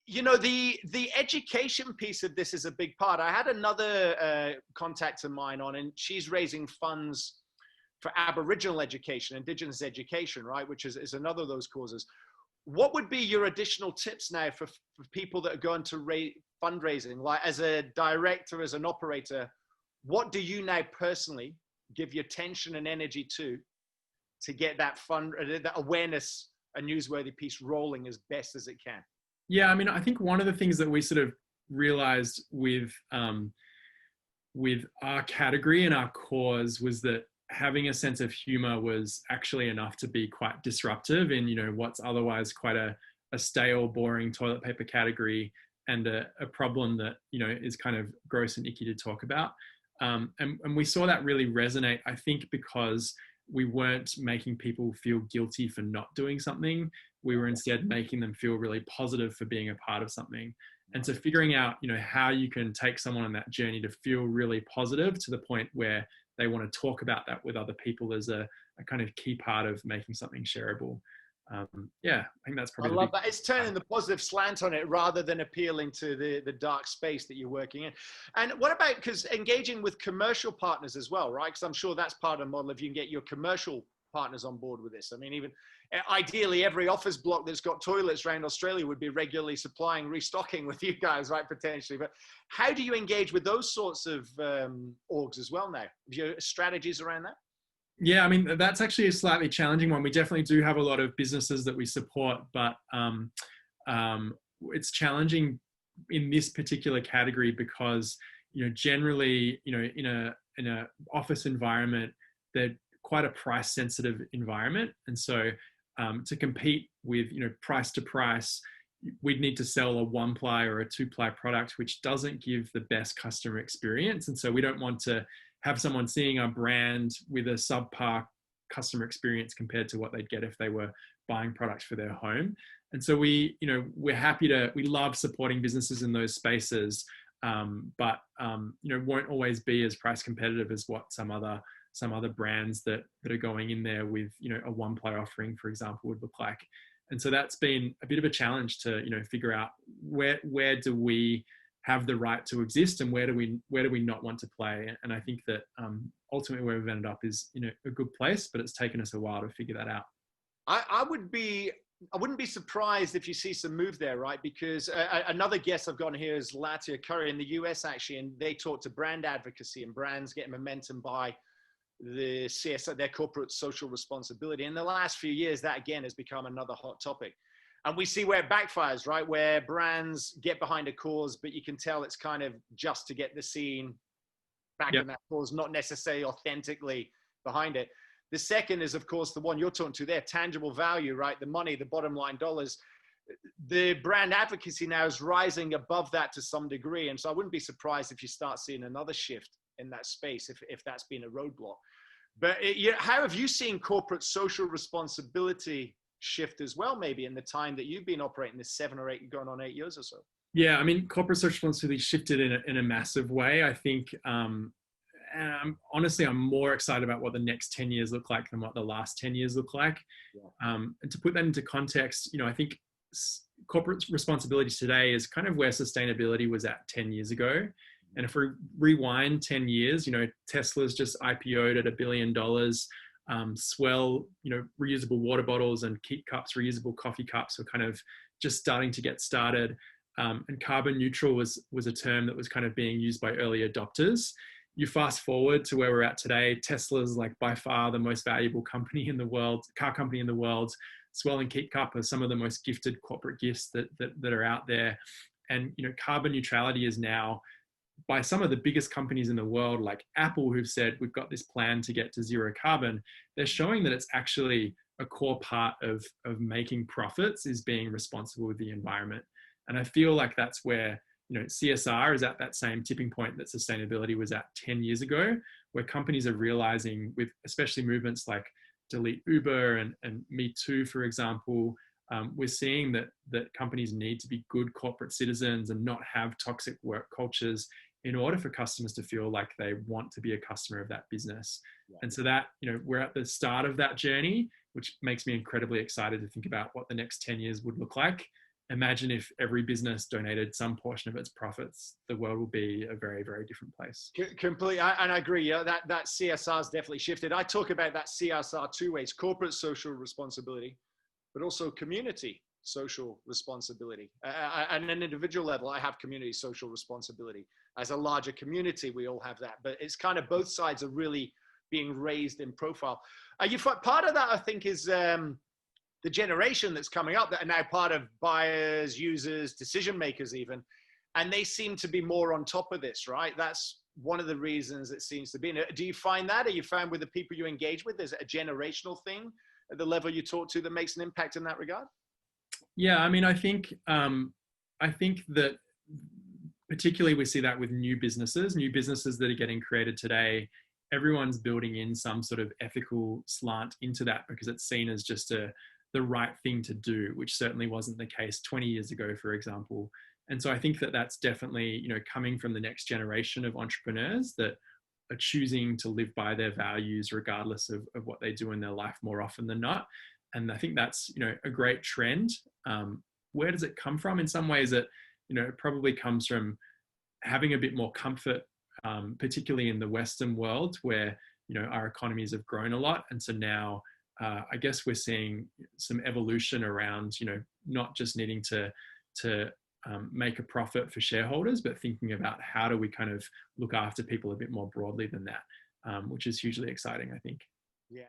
The education piece of this is a big part. I had another contact of mine on, and she's raising funds for Aboriginal education, Indigenous education, right? Which is another of those causes. What would be your additional tips now for people that are going to fundraising? Like, as a director, as an operator, what do you now personally give your attention and energy to get that that awareness, a newsworthy piece rolling as best as it can? Yeah, I mean, I think one of the things that we sort of realized with our category and our cause was that having a sense of humor was actually enough to be quite disruptive in, what's otherwise quite a stale, boring toilet paper category, and a problem that, is kind of gross and icky to talk about. And we saw that really resonate, I think, because we weren't making people feel guilty for not doing something. We were instead making them feel really positive for being a part of something. And so figuring out, how you can take someone on that journey to feel really positive to the point where they want to talk about that with other people is a kind of key part of making something shareable. Yeah, I think that's probably. I love that. It's turning the positive slant on it rather than appealing to the dark space that you're working in. And what about, because engaging with commercial partners as well, right? Because I'm sure that's part of the model if you can get your commercial partners on board with this. I mean, even ideally, every office block that's got toilets around Australia would be regularly supplying, restocking with you guys, right? Potentially. But how do you engage with those sorts of orgs as well now? Have you strategies around that? Yeah, I mean, that's actually a slightly challenging one. We definitely do have a lot of businesses that we support, but it's challenging in this particular category because, generally, in a office environment, they're quite a price sensitive environment. And so to compete with, price to price, we'd need to sell a 1-ply or a 2-ply product, which doesn't give the best customer experience. And so we don't want to have someone seeing our brand with a subpar customer experience compared to what they'd get if they were buying products for their home. And so we love supporting businesses in those spaces, but won't always be as price competitive as what some other brands that are going in there with, a 1-ply offering, for example, would look like. And so that's been a bit of a challenge to, figure out where do we have the right to exist and where do we not want to play. And I think that ultimately where we've ended up is a good place, but it's taken us a while to figure that out. I wouldn't be surprised if you see some move there, right? Because another guest I've got here is Latia Curry in the US, actually, and they talk to brand advocacy and brands getting momentum by the CSR, their corporate social responsibility. In the last few years, that again has become another hot topic. And we see where it backfires, right? Where brands get behind a cause, but you can tell it's kind of just to get the scene back in that cause, not necessarily authentically behind it. The second is, of course, the one you're talking to there, tangible value, right? The money, the bottom line dollars. The brand advocacy now is rising above that to some degree. And so I wouldn't be surprised if you start seeing another shift in that space, if that's been a roadblock. But how have you seen corporate social responsibility shift as well, maybe in the time that you've been operating this 7 or 8, going on 8 years or so? Yeah, I mean, corporate social responsibility shifted in a massive way. I think, honestly, I'm more excited about what the next 10 years look like than what the last 10 years look like. Yeah. And to put that into context, I think corporate responsibility today is kind of where sustainability was at 10 years ago. And if we rewind 10 years, Tesla's just IPO'd at $1 billion. Swell, reusable water bottles and Keep cups, reusable coffee cups were kind of just starting to get started. And carbon neutral was a term that was kind of being used by early adopters. You fast forward to where we're at today, Tesla's like by far the most valuable company in the world, car company in the world. Swell and Keep cup are some of the most gifted corporate gifts that are out there. And, carbon neutrality is now, by some of the biggest companies in the world, like Apple, who've said, we've got this plan to get to zero carbon, they're showing that it's actually a core part of making profits is being responsible with the environment. And I feel like that's where, CSR is at that same tipping point that sustainability was at 10 years ago, where companies are realizing, with especially movements like Delete Uber and Me Too, for example, we're seeing that companies need to be good corporate citizens and not have toxic work cultures in order for customers to feel like they want to be a customer of that business. Yeah. And so that, we're at the start of that journey, which makes me incredibly excited to think about what the next 10 years would look like. imagine if every business donated some portion of its profits, the world will be a very, very different place. Completely, and I agree. Yeah, that CSR has definitely shifted. I talk about that CSR two ways: corporate social responsibility, but also community social responsibility. At an individual level, I have community social responsibility. As a larger community, we all have that. But it's kind of both sides are really being raised in profile. Part of that, I think, is the generation that's coming up that are now part of buyers, users, decision makers even, and they seem to be more on top of this, right? That's one of the reasons it seems to be. Do you find that? Are you found with the people you engage with, there's a generational thing at the level you talk to that makes an impact in that regard? Yeah, I mean, I think that particularly we see that with new businesses that are getting created today. Everyone's building in some sort of ethical slant into that because it's seen as just the right thing to do, which certainly wasn't the case 20 years ago, for example. And so I think that that's definitely, coming from the next generation of entrepreneurs that are choosing to live by their values regardless of what they do in their life more often than not. And I think that's, a great trend. Where does it come from? In some ways it probably comes from having a bit more comfort, particularly in the Western world where, our economies have grown a lot. And so now, I guess we're seeing some evolution around, not just needing to make a profit for shareholders, but thinking about how do we kind of look after people a bit more broadly than that, which is hugely exciting, I think. Yeah.